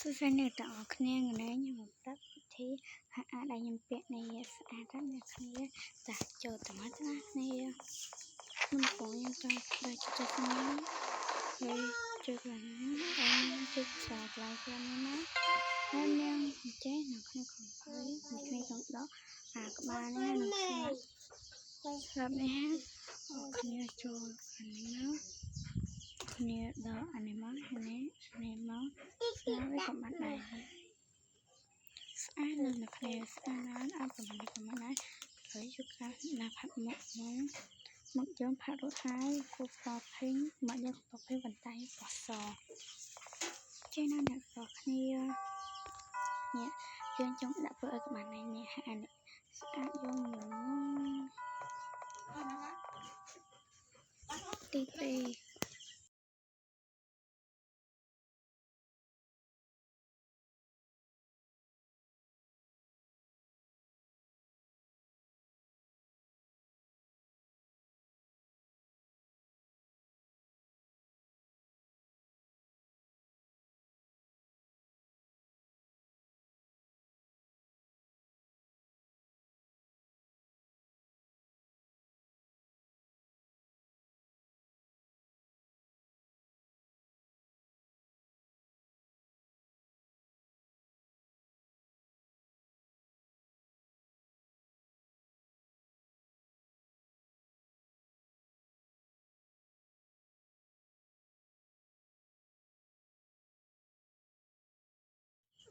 សួស្តីអ្នកទាំងអស់គ្នាថ្ងៃនេះខ្ញុំប្រាប់វិធីហាក់អាចខ្ញុំពាក់នៃស្អាតអ្នកគ្នាចាចូលទៅមកណាគ្នាខ្ញុំបងខ្ញុំចង់ដល់ចិត្តគ្នាហើយជួយខ្លាំងណាស់អរជួយស្អាតឡើងខ្លាំងណាស់ហើយនាងចេះនៅក្នុងកំផើគ្នាចង់ដកក្បាលនេះនឹងស្រាប់នេះគ្នាចូលអានេះមកគ្នាដកអានេះមកនេះមកស្រាប់វាក៏បានដែរស្អាតនៅគ្នាស្អាតណាស់អត់ប្រហែលដែរហើយជួបការណាផាត់មកយើងផាត់រត់ហើយគូសតភេងមកយើងតភេងបន្តែបសចេះណាអ្នកស្គ្នានេះយើងចង់ដាក់ធ្វើឲ្យក្បាលនេះហាក់ស្អាតយំទី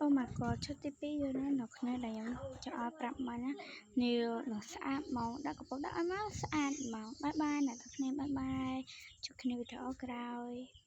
អូម៉ាកឈុតទី2យើងនៅក្នុងដែលខ្ញុំចង់ឲ្យប្រាប់មកណានេះនឹងស្អាតមកដាក់កំប៉ុងដាក់ឲ្យមកស្អាតមកបាយបាយអ្នកទាំងគ្នាបាយបាយជួបគ្នាវីដេអូក្រោយ